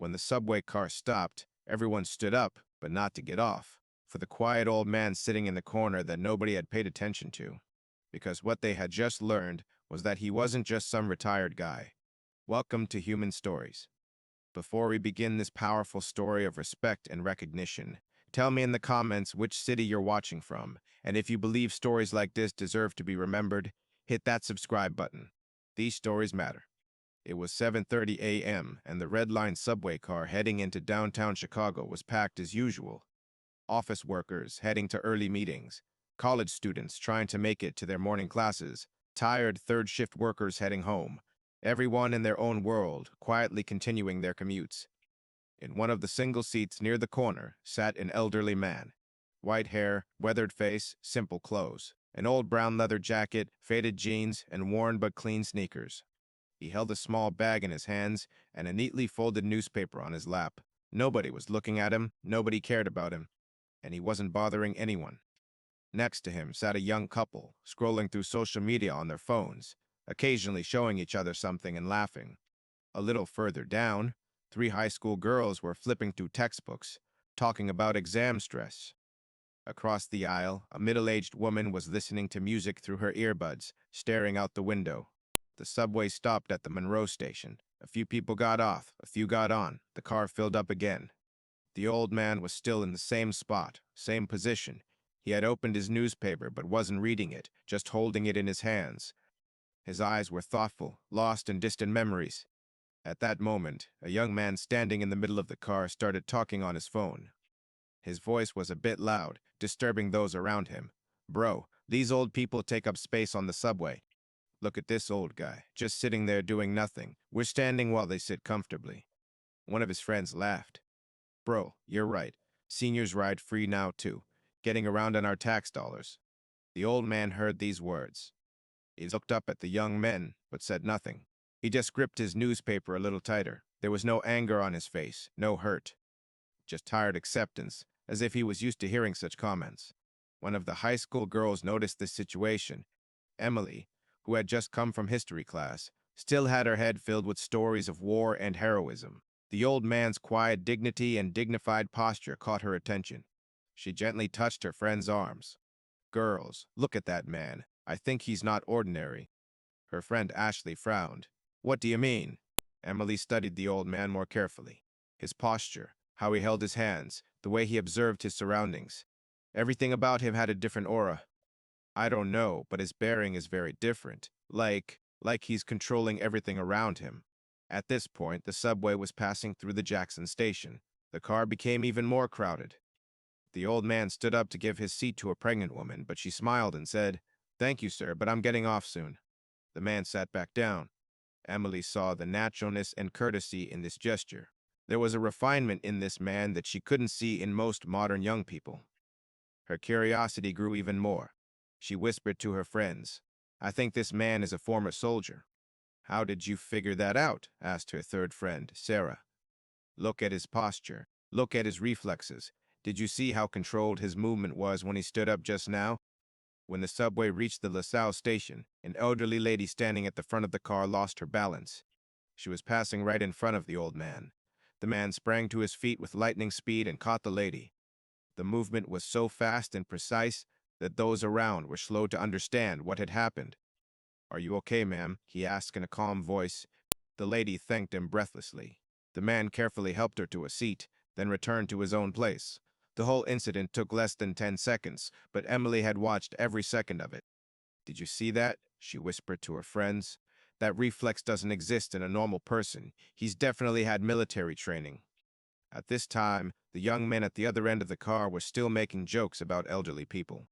When the subway car stopped, everyone stood up, but not to get off, for the quiet old man sitting in the corner that nobody had paid attention to. Because what they had just learned was that he wasn't just some retired guy. Welcome to Human Stories. Before we begin this powerful story of respect and recognition, tell me in the comments which city you're watching from, and if you believe stories like this deserve to be remembered, hit that subscribe button. These stories matter. It was 7:30 a.m., and the Red Line subway car heading into downtown Chicago was packed as usual. Office workers heading to early meetings, college students trying to make it to their morning classes, tired third-shift workers heading home, everyone in their own world, quietly continuing their commutes. In one of the single seats near the corner sat an elderly man. White hair, weathered face, simple clothes. An old brown leather jacket, faded jeans, and worn but clean sneakers. He held a small bag in his hands and a neatly folded newspaper on his lap. Nobody was looking at him, nobody cared about him, and he wasn't bothering anyone. Next to him sat a young couple, scrolling through social media on their phones, occasionally showing each other something and laughing. A little further down, three high school girls were flipping through textbooks, talking about exam stress. Across the aisle, a middle-aged woman was listening to music through her earbuds, staring out the window. The subway stopped at the Monroe station. A few people got off, a few got on. The car filled up again. The old man was still in the same spot, same position. He had opened his newspaper but wasn't reading it, just holding it in his hands. His eyes were thoughtful, lost in distant memories. At that moment, a young man standing in the middle of the car started talking on his phone. His voice was a bit loud, disturbing those around him. "Bro, these old people take up space on the subway. Look at this old guy, just sitting there doing nothing. We're standing while they sit comfortably." One of his friends laughed. "Bro, you're right. Seniors ride free now too, getting around on our tax dollars." The old man heard these words. He looked up at the young men, but said nothing. He just gripped his newspaper a little tighter. There was no anger on his face, no hurt. Just tired acceptance, as if he was used to hearing such comments. One of the high school girls noticed this situation. Emily, who had just come from history class, still had her head filled with stories of war and heroism. The old man's quiet dignity and dignified posture caught her attention. She gently touched her friend's arms. "Girls, look at that man. I think he's not ordinary." Her friend Ashley frowned. "What do you mean?" Emily studied the old man more carefully. His posture, how he held his hands, the way he observed his surroundings. Everything about him had a different aura. "I don't know, but his bearing is very different. Like he's controlling everything around him." At this point, the subway was passing through the Jackson station. The car became even more crowded. The old man stood up to give his seat to a pregnant woman, but she smiled and said, "Thank you, sir, but I'm getting off soon." The man sat back down. Emily saw the naturalness and courtesy in this gesture. There was a refinement in this man that she couldn't see in most modern young people. Her curiosity grew even more. She whispered to her friends, "I think this man is a former soldier." "How did you figure that out?" asked her third friend, Sarah. "Look at his posture. Look at his reflexes. Did you see how controlled his movement was when he stood up just now?" When the subway reached the LaSalle station, an elderly lady standing at the front of the car lost her balance. She was passing right in front of the old man. The man sprang to his feet with lightning speed and caught the lady. The movement was so fast and precise that those around were slow to understand what had happened. "Are you okay, ma'am?" he asked in a calm voice. The lady thanked him breathlessly. The man carefully helped her to a seat, then returned to his own place. The whole incident took less than 10 seconds, but Emily had watched every second of it. "Did you see that?" she whispered to her friends. "That reflex doesn't exist in a normal person. He's definitely had military training." At this time, the young men at the other end of the car were still making jokes about elderly people.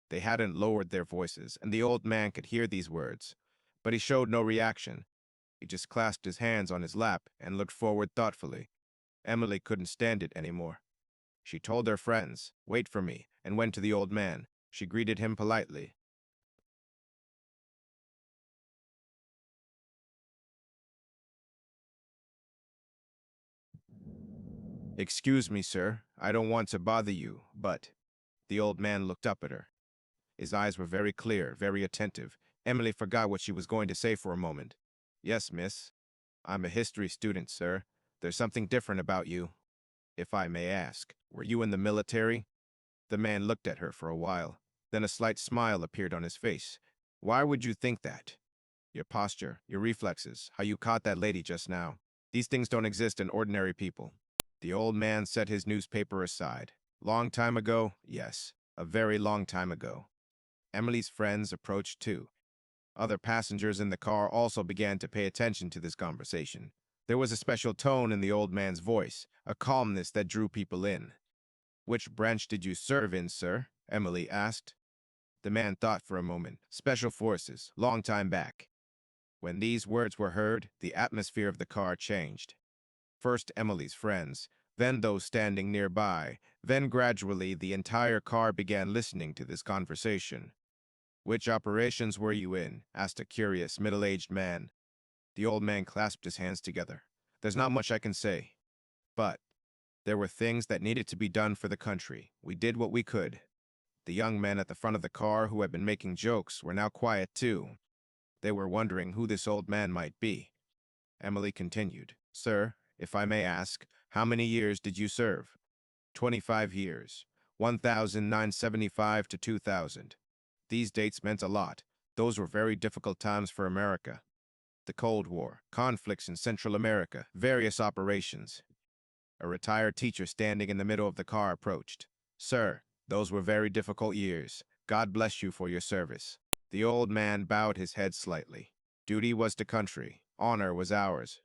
They hadn't lowered their voices, and the old man could hear these words. But he showed no reaction. He just clasped his hands on his lap and looked forward thoughtfully. Emily couldn't stand it anymore. She told her friends, "Wait for me," and went to the old man. She greeted him politely. "Excuse me, sir. I don't want to bother you, but—" The old man looked up at her. His eyes were very clear, very attentive. Emily forgot what she was going to say for a moment. "Yes, miss. I'm a history student, sir. There's something different about you. If I may ask, were you in the military? The man looked at her for a while. Then a slight smile appeared on his face. Why would you think that? Your posture, your reflexes, how you caught that lady just now. These things don't exist in ordinary people. The old man set his newspaper aside. Long time ago, yes, a very long time ago. Emily's friends approached too. Other passengers in the car also began to pay attention to this conversation. There was a special tone in the old man's voice, a calmness that drew people in. Which branch did you serve in, sir? Emily asked. The man thought for a moment. Special forces, long time back. When these words were heard, the atmosphere of the car changed. First Emily's friends, then those standing nearby, then gradually the entire car began listening to this conversation. Which operations were you in? Asked a curious, middle-aged man. The old man clasped his hands together. There's not much I can say. But there were things that needed to be done for the country. We did what we could. The young men at the front of the car who had been making jokes were now quiet too. They were wondering who this old man might be. Emily continued, Sir, if I may ask, how many years did you serve? 25 years. 1975 to 2000. These dates meant a lot. Those were very difficult times for America. The Cold War, conflicts in Central America, various operations. A retired teacher standing in the middle of the car approached. Sir, those were very difficult years. God bless you for your service. The old man bowed his head slightly. Duty was to country. Honor was ours.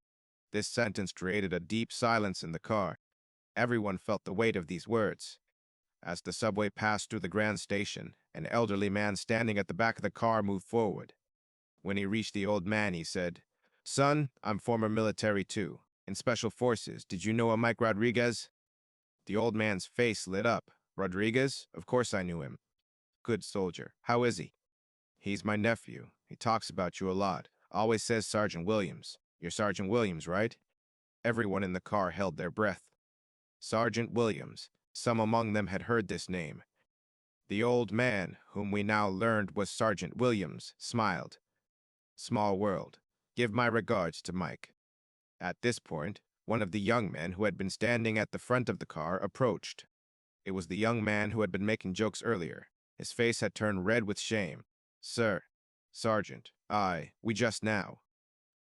This sentence created a deep silence in the car. Everyone felt the weight of these words. As the subway passed through the Grand Station, an elderly man standing at the back of the car moved forward. When he reached the old man, he said, Son, I'm former military too. In Special Forces, did you know a Mike Rodriguez? The old man's face lit up. Rodriguez? Of course I knew him. Good soldier. How is he? He's my nephew. He talks about you a lot. Always says Sergeant Williams. You're Sergeant Williams, right? Everyone in the car held their breath. Sergeant Williams. Some among them had heard this name. The old man, whom we now learned was Sergeant Williams, smiled. Small world. Give my regards to Mike. At this point, one of the young men who had been standing at the front of the car approached. It was the young man who had been making jokes earlier. His face had turned red with shame. Sir, Sergeant, we just now.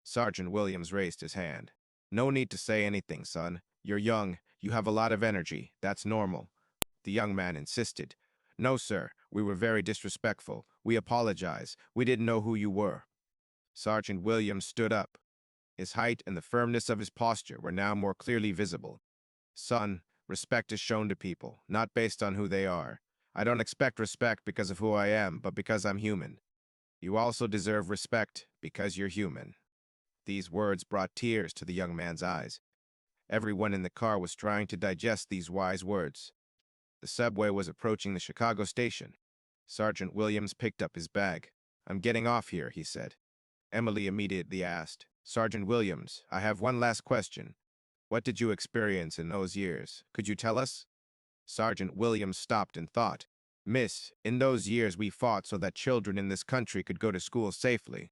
Sergeant Williams raised his hand. No need to say anything, son. You're young. You have a lot of energy. That's normal. The young man insisted. No, sir. We were very disrespectful. We apologize. We didn't know who you were. Sergeant Williams stood up. His height and the firmness of his posture were now more clearly visible. Son, respect is shown to people, not based on who they are. I don't expect respect because of who I am, but because I'm human. You also deserve respect because you're human. These words brought tears to the young man's eyes. Everyone in the car was trying to digest these wise words. The subway was approaching the Chicago station. Sergeant Williams picked up his bag. I'm getting off here, he said. Emily immediately asked, Sergeant Williams, I have one last question. What did you experience in those years? Could you tell us? Sergeant Williams stopped and thought. Miss, in those years we fought so that children in this country could go to school safely,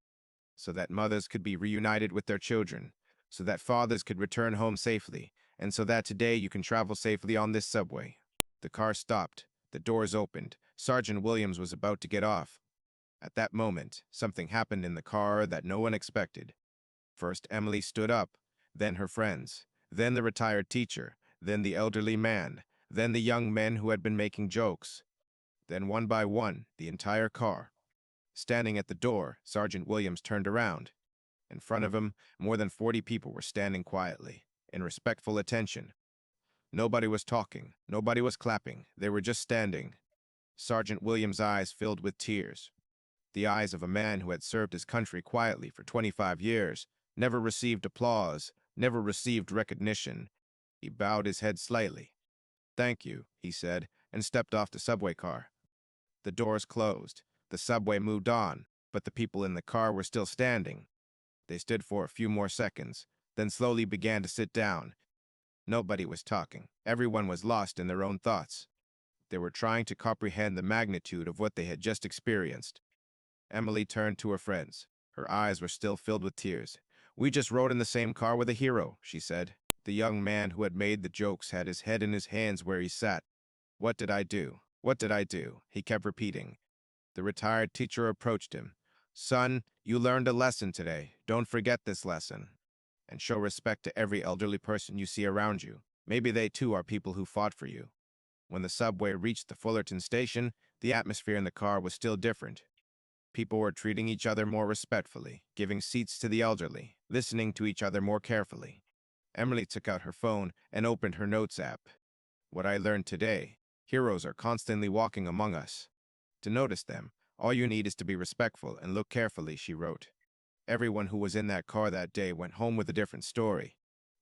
so that mothers could be reunited with their children, so that fathers could return home safely, and so that today you can travel safely on this subway. The car stopped. The doors opened. Sergeant Williams was about to get off. At that moment, something happened in the car that no one expected. First, Emily stood up, then her friends, then the retired teacher, then the elderly man, then the young men who had been making jokes. Then one by one, the entire car. Standing at the door, Sergeant Williams turned around. In front of him, more than 40 people were standing quietly, in respectful attention. Nobody was talking, nobody was clapping, they were just standing. Sergeant Williams' eyes filled with tears. The eyes of a man who had served his country quietly for 25 years, never received applause, never received recognition. He bowed his head slightly. Thank you, he said, and stepped off the subway car. The doors closed. The subway moved on, but the people in the car were still standing. They stood for a few more seconds, then slowly began to sit down. Nobody was talking. Everyone was lost in their own thoughts. They were trying to comprehend the magnitude of what they had just experienced. Emily turned to her friends. Her eyes were still filled with tears. We just rode in the same car with a hero, she said. The young man who had made the jokes had his head in his hands where he sat. What did I do? What did I do? He kept repeating. The retired teacher approached him. Son, you learned a lesson today. Don't forget this lesson. And show respect to every elderly person you see around you. Maybe they too are people who fought for you. When the subway reached the Fullerton station, the atmosphere in the car was still different. People were treating each other more respectfully, giving seats to the elderly, listening to each other more carefully. Emily took out her phone and opened her notes app. What I learned today: heroes are constantly walking among us. To notice them, all you need is to be respectful and look carefully, she wrote. Everyone who was in that car that day went home with a different story.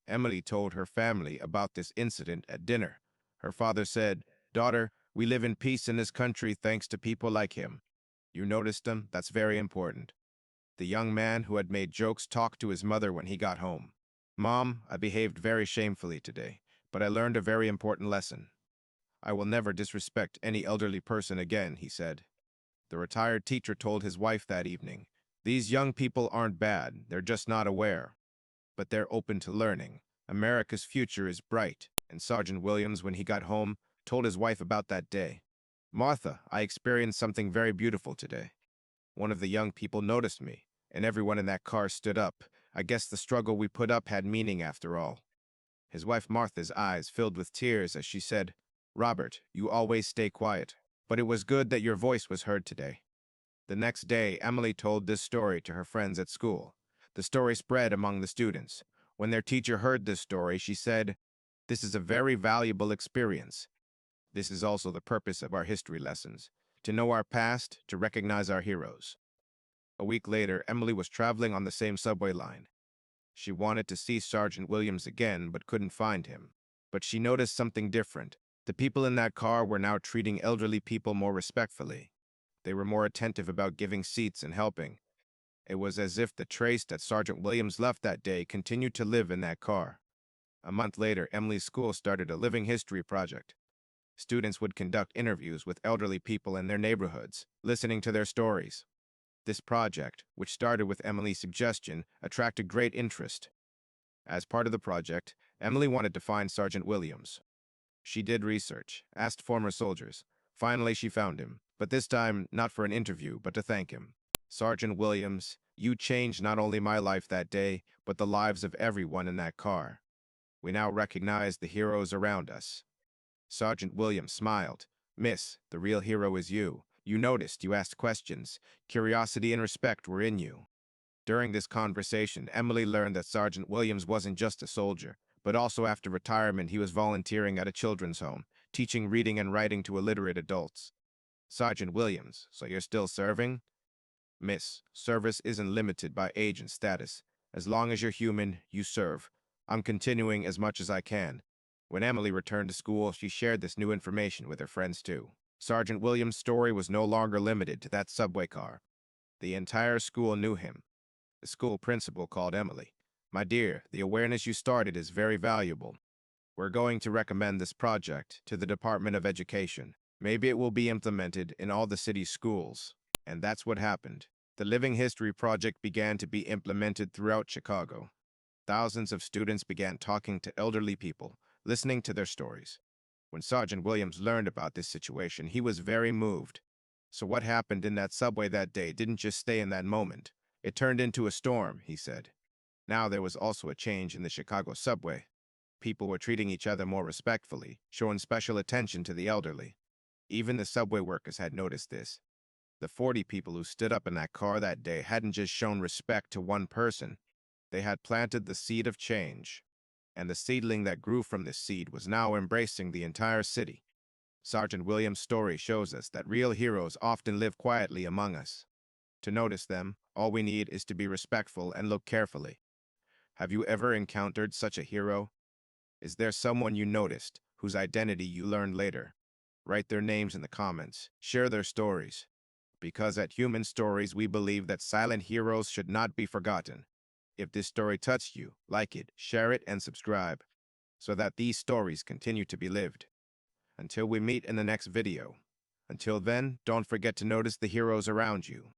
Emily told her family about this incident at dinner. Her father said, "Daughter, we live in peace in this country thanks to people like him. You noticed him? That's very important." The young man who had made jokes talked to his mother when he got home. Mom, I behaved very shamefully today, but I learned a very important lesson. I will never disrespect any elderly person again, he said. The retired teacher told his wife that evening, these young people aren't bad, they're just not aware. But they're open to learning. America's future is bright. And Sergeant Williams, when he got home, told his wife about that day. Martha, I experienced something very beautiful today. One of the young people noticed me, and everyone in that car stood up. I guess the struggle we put up had meaning after all. His wife Martha's eyes filled with tears as she said, Robert, you always stay quiet, but it was good that your voice was heard today. The next day, Emily told this story to her friends at school. The story spread among the students. When their teacher heard this story, she said, this is a very valuable experience. This is also the purpose of our history lessons, to know our past, to recognize our heroes. A week later, Emily was traveling on the same subway line. She wanted to see Sergeant Williams again, but couldn't find him. But she noticed something different. The people in that car were now treating elderly people more respectfully. They were more attentive about giving seats and helping. It was as if the trace that Sergeant Williams left that day continued to live in that car. A month later, Emily's school started a living history project. Students would conduct interviews with elderly people in their neighborhoods, listening to their stories. This project, which started with Emily's suggestion, attracted great interest. As part of the project, Emily wanted to find Sergeant Williams. She did research, asked former soldiers. Finally, she found him, but this time not for an interview, but to thank him. Sergeant Williams, you changed not only my life that day, but the lives of everyone in that car. We now recognize the heroes around us. Sergeant Williams smiled. Miss, the real hero is you. You noticed, you asked questions. Curiosity and respect were in you. During this conversation, Emily learned that Sergeant Williams wasn't just a soldier, but also after retirement he was volunteering at a children's home, teaching reading and writing to illiterate adults. Sergeant Williams, so you're still serving? Miss, service isn't limited by age and status. As long as you're human, you serve. I'm continuing as much as I can. When Emily returned to school, she shared this new information with her friends too. Sergeant Williams' story was no longer limited to that subway car. The entire school knew him. The school principal called Emily. My dear, the awareness you started is very valuable. We're going to recommend this project to the Department of Education. Maybe it will be implemented in all the city's schools. And that's what happened. The Living History Project began to be implemented throughout Chicago. Thousands of students began talking to elderly people, listening to their stories. When Sergeant Williams learned about this situation, he was very moved. So what happened in that subway that day didn't just stay in that moment. It turned into a storm, he said. Now there was also a change in the Chicago subway. People were treating each other more respectfully, showing special attention to the elderly. Even the subway workers had noticed this. The 40 people who stood up in that car that day hadn't just shown respect to one person. They had planted the seed of change. And the seedling that grew from this seed was now embracing the entire city. Sergeant Williams' story shows us that real heroes often live quietly among us. To notice them, all we need is to be respectful and look carefully. Have you ever encountered such a hero? Is there someone you noticed, whose identity you learned later? Write their names in the comments. Share their stories. Because at Human Stories, we believe that silent heroes should not be forgotten. If this story touched you, like it, share it, and subscribe, so that these stories continue to be lived. Until we meet in the next video. Until then, don't forget to notice the heroes around you.